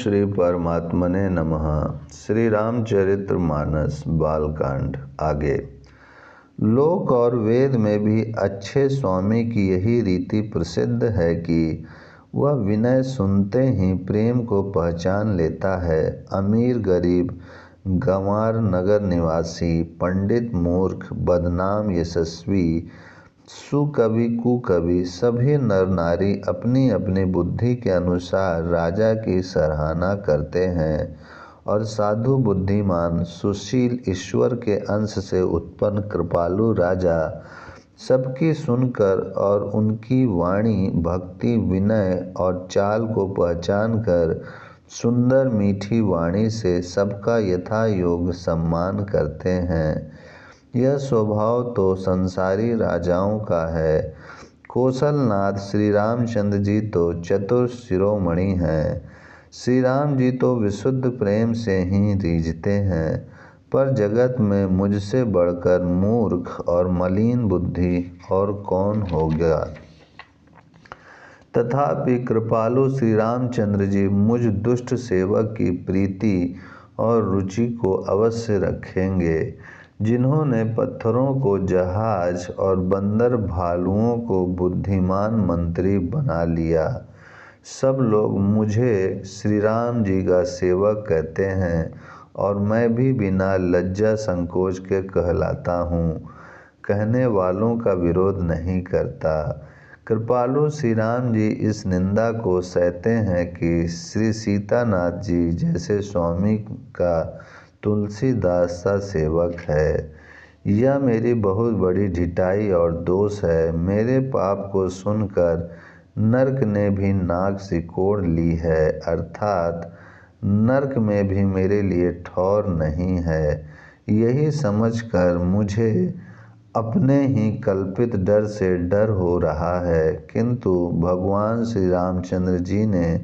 श्री परमात्मने नमः। श्री रामचरितमानस बालकांड आगे। लोक और वेद में भी अच्छे स्वामी की यही रीति प्रसिद्ध है कि वह विनय सुनते ही प्रेम को पहचान लेता है। अमीर गरीब, गंवार नगर निवासी, पंडित मूर्ख, बदनाम यशस्वी, सुकवि कुकवि, सभी नर नारी अपनी अपनी बुद्धि के अनुसार राजा की सराहना करते हैं और साधु बुद्धिमान सुशील ईश्वर के अंश से उत्पन्न कृपालु राजा सबकी सुनकर और उनकी वाणी, भक्ति, विनय और चाल को पहचान कर सुंदर मीठी वाणी से सबका यथा योग सम्मान करते हैं। यह स्वभाव तो संसारी राजाओं का है। कौशलनाथ श्री रामचंद्र जी तो चतुर शिरोमणि हैं। श्री राम जी तो विशुद्ध प्रेम से ही रीझते हैं, पर जगत में मुझसे बढ़कर मूर्ख और मलिन बुद्धि और कौन होगा। तथापि कृपालु श्री रामचंद्र जी मुझ दुष्ट सेवक की प्रीति और रुचि को अवश्य रखेंगे। जिन्होंने पत्थरों को जहाज और बंदर भालुओं को बुद्धिमान मंत्री बना लिया। सब लोग मुझे श्री राम जी का सेवक कहते हैं और मैं भी बिना लज्जा संकोच के कहलाता हूँ। कहने वालों का विरोध नहीं करता। कृपालु श्री राम जी इस निंदा को सहते हैं कि श्री सीतानाथ जी जैसे स्वामी का तुलसीदास सा सेवक है। यह मेरी बहुत बड़ी ढिठाई और दोष है। मेरे पाप को सुनकर नरक ने भी नाक सिकोड़ ली है, अर्थात नरक में भी मेरे लिए ठौर नहीं है। यही समझकर मुझे अपने ही कल्पित डर से डर हो रहा है, किंतु भगवान श्री रामचंद्र जी ने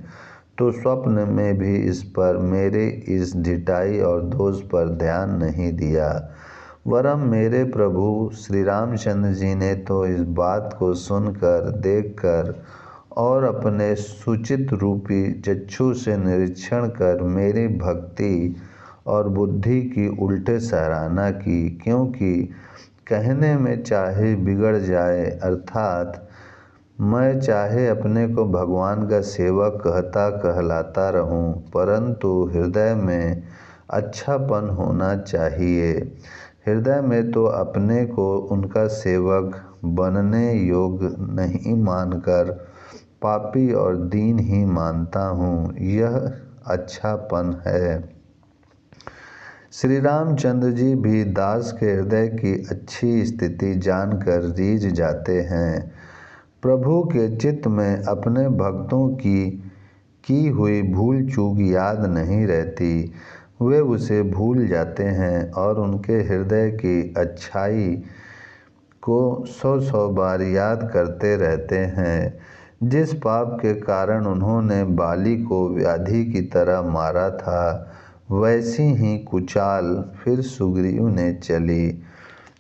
तो स्वप्न में भी इस पर, मेरे इस ढिठाई और दोष पर ध्यान नहीं दिया। वरम मेरे प्रभु श्री रामचंद्र जी ने तो इस बात को सुनकर, देखकर और अपने सुचित रूपी चक्षु से निरीक्षण कर मेरी भक्ति और बुद्धि की उल्टे सराहना की, क्योंकि कहने में चाहे बिगड़ जाए, अर्थात मैं चाहे अपने को भगवान का सेवक कहता कहलाता रहूं, परंतु हृदय में अच्छापन होना चाहिए। हृदय में तो अपने को उनका सेवक बनने योग्य नहीं मानकर पापी और दीन ही मानता हूँ। यह अच्छापन है। श्री रामचंद्र जी भी दास के हृदय की अच्छी स्थिति जानकर रीझ जाते हैं। प्रभु के चित्त में अपने भक्तों की हुई भूल चूक याद नहीं रहती। वे उसे भूल जाते हैं और उनके हृदय की अच्छाई को 100 बार याद करते रहते हैं। जिस पाप के कारण उन्होंने बाली को व्याधि की तरह मारा था, वैसी ही कुचाल फिर सुग्रीव ने चली।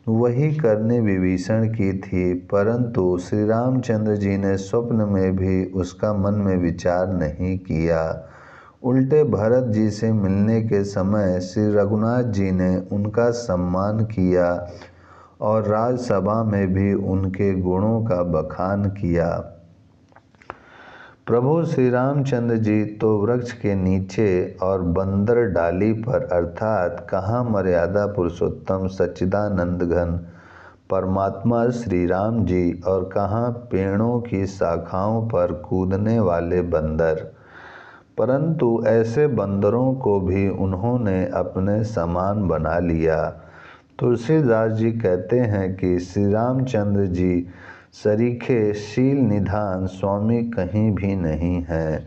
वही करनी विभीषण की थी, परंतु श्री रामचंद्र जी ने स्वप्न में भी उसका मन में विचार नहीं किया। उल्टे भरत जी से मिलने के समय श्री रघुनाथ जी ने उनका सम्मान किया और राजसभा में भी उनके गुणों का बखान किया। प्रभु श्री रामचंद्र जी तो वृक्ष के नीचे और बंदर डाली पर, अर्थात कहाँ मर्यादा पुरुषोत्तम सच्चिदानंद घन परमात्मा श्री राम जी और कहाँ पेड़ों की शाखाओं पर कूदने वाले बंदर, परंतु ऐसे बंदरों को भी उन्होंने अपने समान बना लिया। तुलसीदास जी कहते हैं कि श्री रामचंद्र जी सरीखे शील निधान स्वामी कहीं भी नहीं है।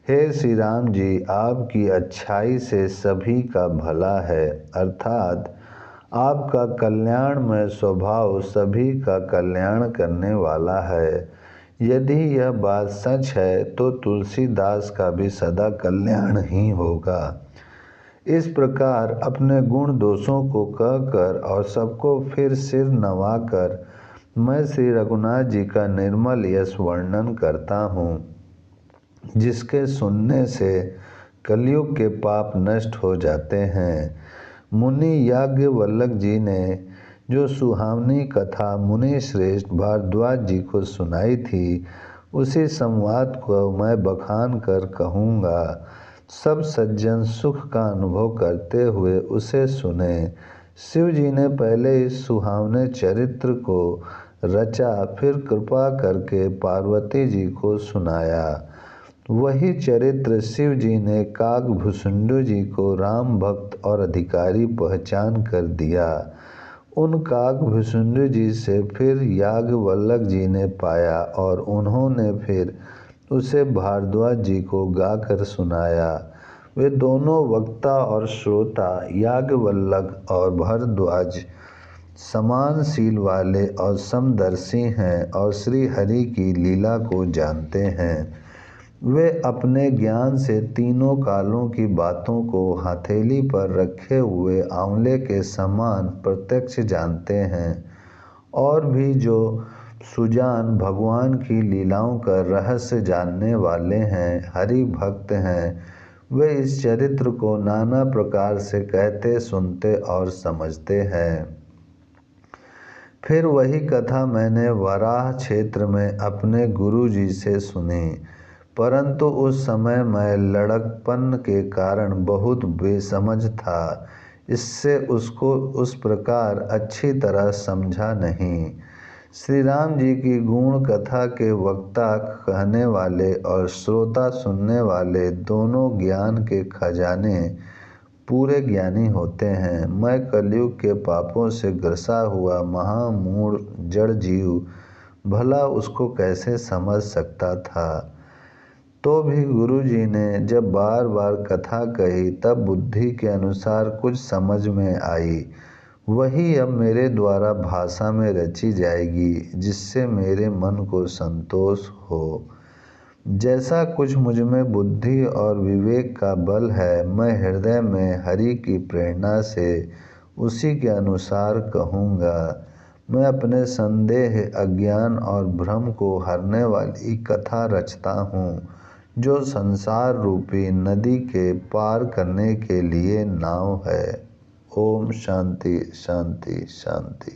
हे श्री राम जी, आपकी अच्छाई से सभी का भला है, अर्थात आपका कल्याणमय स्वभाव सभी का कल्याण करने वाला है। यदि यह बात सच है तो तुलसीदास का भी सदा कल्याण ही होगा। इस प्रकार अपने गुण दोषों को कहकर और सबको फिर सिर नवाकर मैं श्री रघुनाथ जी का निर्मल यश वर्णन करता हूँ, जिसके सुनने से कलयुग के पाप नष्ट हो जाते हैं। मुनि याज्ञवल्क्य जी ने जो सुहावनी कथा मुनि श्रेष्ठ भारद्वाज जी को सुनाई थी, उसी संवाद को मैं बखान कर कहूँगा। सब सज्जन सुख का अनुभव करते हुए उसे सुने। शिव जी ने पहले इस सुहावने चरित्र को रचा, फिर कृपा करके पार्वती जी को सुनाया। वही चरित्र शिव जी ने काकभुसुंड जी को राम भक्त और अधिकारी पहचान कर दिया। उन काकभुसुंड जी से फिर याज्ञवल्क्य जी ने पाया और उन्होंने फिर उसे भारद्वाज जी को गाकर सुनाया। वे दोनों वक्ता और श्रोता याज्ञवल्क्य और भारद्वाज समान शील वाले और समदर्शी हैं और श्री हरि की लीला को जानते हैं। वे अपने ज्ञान से तीनों कालों की बातों को हथेली पर रखे हुए आंवले के समान प्रत्यक्ष जानते हैं। और भी जो सुजान भगवान की लीलाओं का रहस्य जानने वाले हैं, हरि भक्त हैं, वे इस चरित्र को नाना प्रकार से कहते, सुनते और समझते हैं। फिर वही कथा मैंने वराह क्षेत्र में अपने गुरु जी से सुनी, परंतु उस समय मैं लड़कपन के कारण बहुत बेसमझ था, इससे उसको उस प्रकार अच्छी तरह समझा नहीं। श्री राम जी की गुण कथा के वक्ता कहने वाले और श्रोता सुनने वाले दोनों ज्ञान के खजाने पूरे ज्ञानी होते हैं। मैं कलयुग के पापों से ग्रसा हुआ महामूढ़ जड़ जीव भला उसको कैसे समझ सकता था। तो भी गुरु जी ने जब बार बार कथा कही तब बुद्धि के अनुसार कुछ समझ में आई। वही अब मेरे द्वारा भाषा में रची जाएगी, जिससे मेरे मन को संतोष हो। जैसा कुछ मुझ में बुद्धि और विवेक का बल है, मैं हृदय में हरि की प्रेरणा से उसी के अनुसार कहूँगा। मैं अपने संदेह, अज्ञान और भ्रम को हरने वाली कथा रचता हूँ, जो संसार रूपी नदी के पार करने के लिए नाव है। ओम शांति शांति शांति।